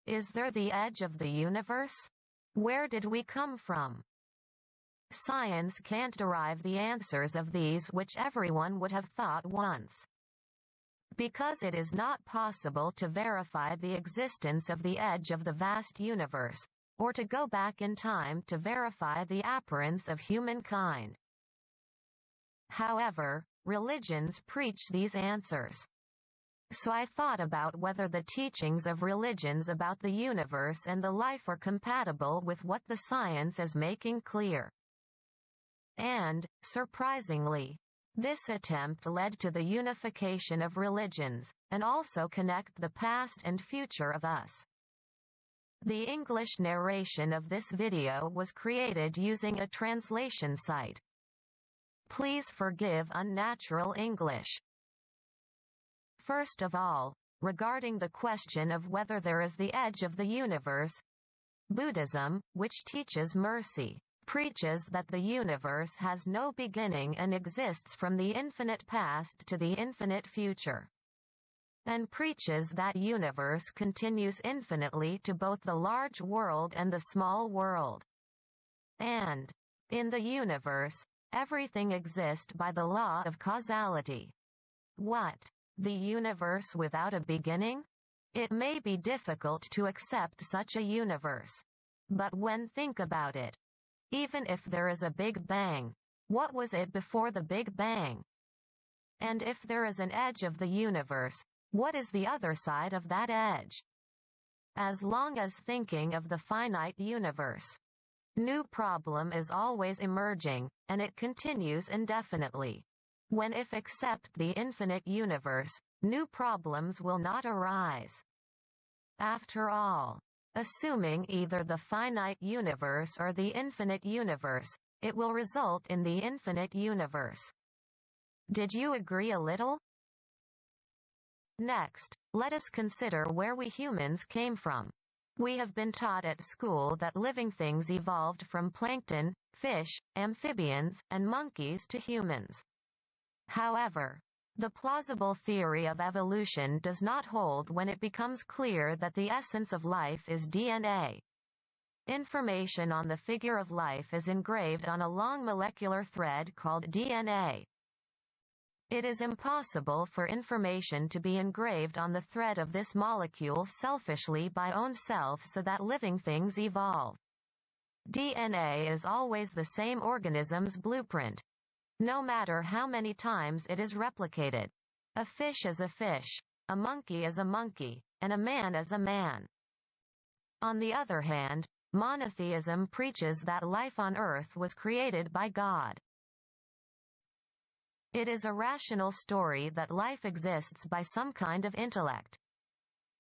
Is there the edge of the universe? Where did we come from? Science can't derive the answers of these which everyone would have thought once. Because it is not possible to verify the existence of the edge of the vast universe, or to go back in time to verify the appearance of humankind. However, religions preach these answers. So I thought about whether the teachings of religions about the universe and the life are compatible with what the science is making clear. And, surprisingly, this attempt led to the unification of religions, and also connect the past and future of us. The English narration of this video was created using a translation site. Please forgive unnatural English. First of all, regarding the question of whether there is the edge of the universe, Buddhism, which teaches mercy, preaches that the universe has no beginning and exists from the infinite past to the infinite future, and preaches that universe continues infinitely to both the large world and the small world. And, in the universe, everything exists by the law of causality. What? The universe without a beginning? It may be difficult to accept such a universe. But when think about it, even if there is a Big Bang, what was it before the Big Bang? And if there is an edge of the universe, what is the other side of that edge? As long as thinking of the finite universe, new problem is always emerging, and it continues indefinitely. When if accept the infinite universe, new problems will not arise. After all, assuming either the finite universe or the infinite universe, it will result in the infinite universe. Did you agree a little? Next, let us consider where we humans came from. We have been taught at school that living things evolved from plankton, fish, amphibians, and monkeys to humans. However, the plausible theory of evolution does not hold when it becomes clear that the essence of life is DNA. Information on the figure of life is engraved on a long molecular thread called DNA. It is impossible for information to be engraved on the thread of this molecule selfishly by own self so that living things evolve. DNA is always the same organism's blueprint, no matter how many times it is replicated. A fish is a fish, a monkey is a monkey, and a man is a man. On the other hand, monotheism preaches that life on earth was created by God. It is a rational story that life exists by some kind of intellect.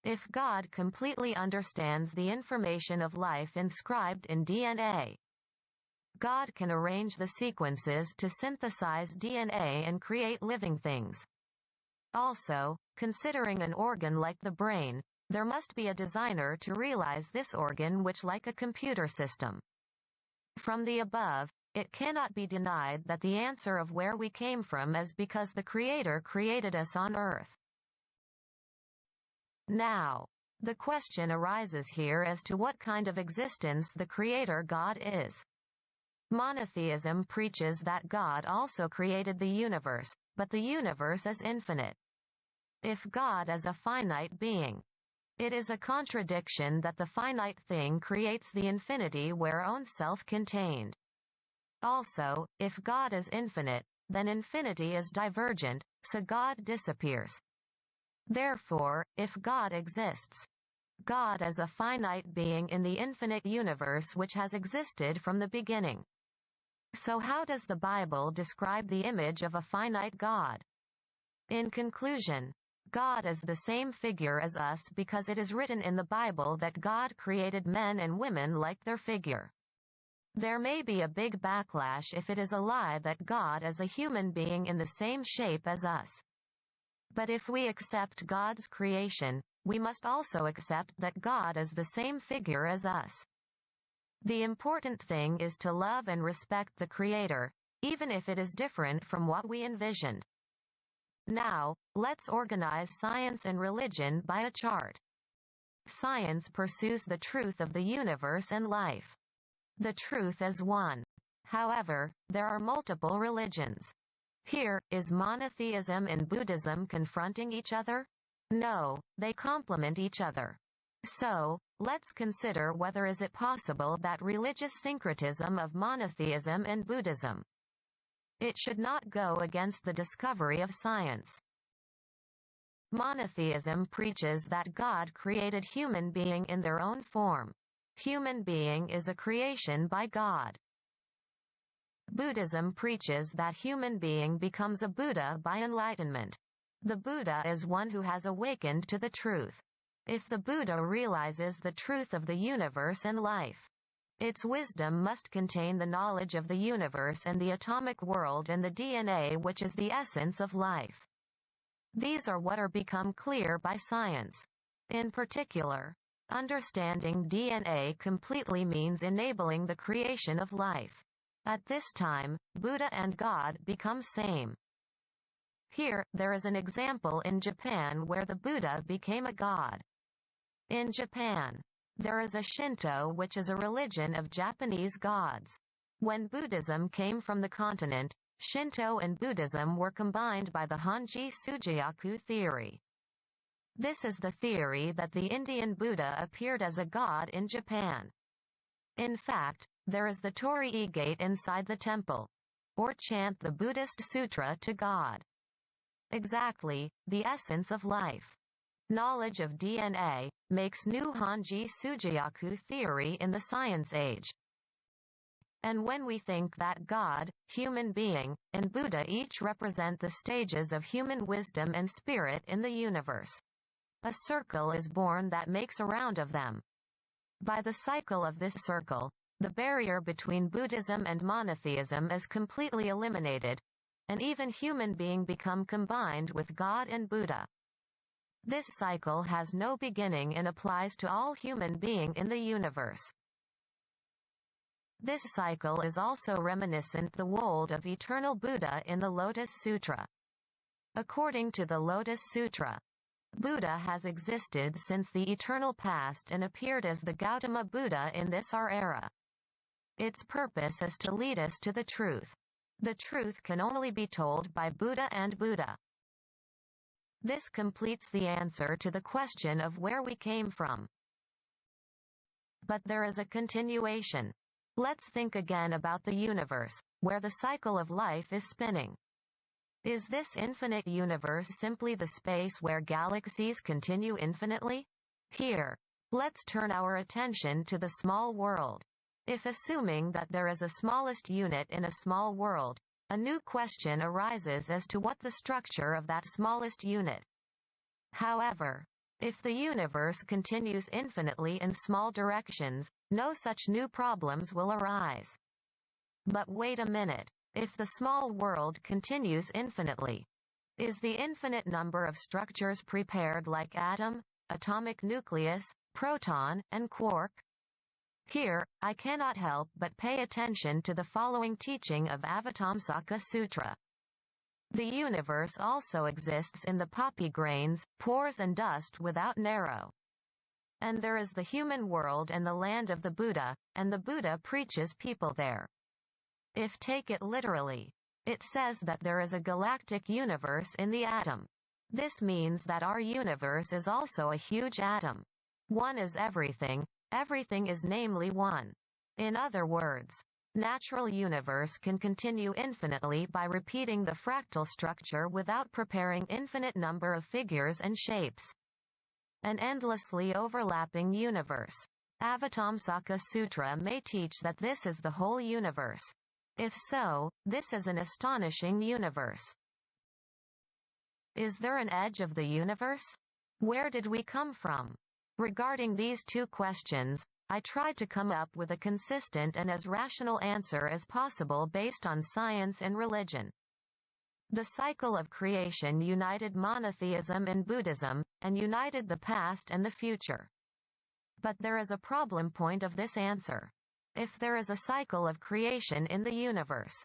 If God completely understands the information of life inscribed in DNA, God can arrange the sequences to synthesize DNA and create living things. Also, considering an organ like the brain, there must be a designer to realize this organ which like a computer system. From the above, it cannot be denied that the answer of where we came from is because the Creator created us on earth. Now, the question arises here as to what kind of existence the Creator God is. Monotheism preaches that God also created the universe, but the universe is infinite. If God is a finite being, it is a contradiction that the finite thing creates the infinity where own self-contained. Also, if God is infinite, then infinity is divergent, so God disappears. Therefore, if God exists, God is a finite being in the infinite universe which has existed from the beginning. So how does the Bible describe the image of a finite God? In conclusion, God is the same figure as us because it is written in the Bible that God created men and women like their figure. There may be a big backlash if it is a lie that God is a human being in the same shape as us. But if we accept God's creation, we must also accept that God is the same figure as us. The important thing is to love and respect the Creator, even if it is different from what we envisioned. Now, let's organize science and religion by a chart. Science pursues the truth of the universe and life. The truth is one. However, there are multiple religions. Here, is monotheism and Buddhism confronting each other? No, they complement each other. So, let's consider whether is it possible that religious syncretism of monotheism and Buddhism. It should not go against the discovery of science. Monotheism preaches that God created human being in their own form. Human being is a creation by God. Buddhism preaches that human being becomes a Buddha by enlightenment. The Buddha is one who has awakened to the truth. If the Buddha realizes the truth of the universe and life, its wisdom must contain the knowledge of the universe and the atomic world and the DNA, which is the essence of life. These are what are become clear by science. In particular, understanding DNA completely means enabling the creation of life. At this time, Buddha and God become same. Here, there is an example in Japan where the Buddha became a god. In Japan, there is a Shinto, which is a religion of Japanese gods. When Buddhism came from the continent, Shinto and Buddhism were combined by the Honji Sujiyaku theory. This is the theory that the Indian Buddha appeared as a god in Japan. In fact, there is the Torii gate inside the temple, or chant the Buddhist sutra to God. Exactly, the essence of life. Knowledge of DNA makes new Honji Sujiyaku theory in the science age. And when we think that God, human being, and Buddha each represent the stages of human wisdom and spirit in the universe, a circle is born that makes a round of them. By the cycle of this circle, the barrier between Buddhism and monotheism is completely eliminated, and even human being become combined with God and Buddha. This cycle has no beginning and applies to all human being in the universe. This cycle is also reminiscent the world of eternal Buddha in the Lotus Sutra. According to the Lotus Sutra, Buddha has existed since the eternal past and appeared as the Gautama Buddha in this our era. Its purpose is to lead us to the truth. The truth can only be told by Buddha and Buddha. This completes the answer to the question of where we came from. But there is a continuation. Let's think again about the universe, where the cycle of life is spinning. Is this infinite universe simply the space where galaxies continue infinitely? Here, let's turn our attention to the small world. If assuming that there is a smallest unit in a small world, a new question arises as to what the structure of that smallest unit. However, if the universe continues infinitely in small directions, no such new problems will arise. But wait a minute, if the small world continues infinitely, is the infinite number of structures prepared like atom, atomic nucleus, proton, and quark? Here, I cannot help but pay attention to the following teaching of Avatamsaka Sutra. The universe also exists in the poppy grains, pores and dust without narrow. And there is the human world and the land of the Buddha, and the Buddha preaches people there. If take it literally, it says that there is a galactic universe in the atom. This means that our universe is also a huge atom. One is everything. Everything is namely one. In other words, natural universe can continue infinitely by repeating the fractal structure without preparing infinite number of figures and shapes. An endlessly overlapping universe. Avatamsaka Sutra may teach that this is the whole universe. If so, this is an astonishing universe. Is there an edge of the universe? Where did we come from? Regarding these two questions, I tried to come up with a consistent and as rational answer as possible based on science and religion. The cycle of creation united monotheism and Buddhism, and united the past and the future. But there is a problem point of this answer. If there is a cycle of creation in the universe,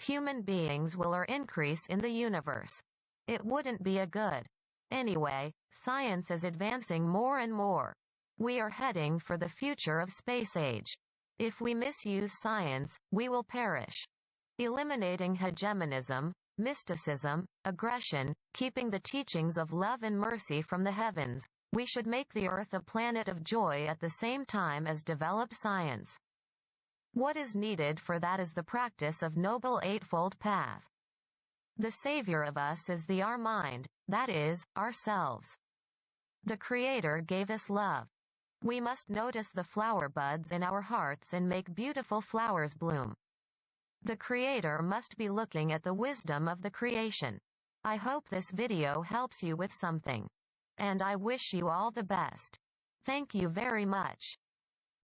human beings will or increase in the universe. It wouldn't be a good. Anyway, science is advancing more and more. We are heading for the future of space age. If we misuse science, we will perish. Eliminating hegemonism, mysticism, aggression, keeping the teachings of love and mercy from the heavens, we should make the Earth a planet of joy at the same time as develop science. What is needed for that is the practice of Noble Eightfold Path. The savior of us is the our mind, that is, ourselves. The Creator gave us love. We must notice the flower buds in our hearts and make beautiful flowers bloom. The Creator must be looking at the wisdom of the creation. I hope this video helps you with something. And I wish you all the best. Thank you very much.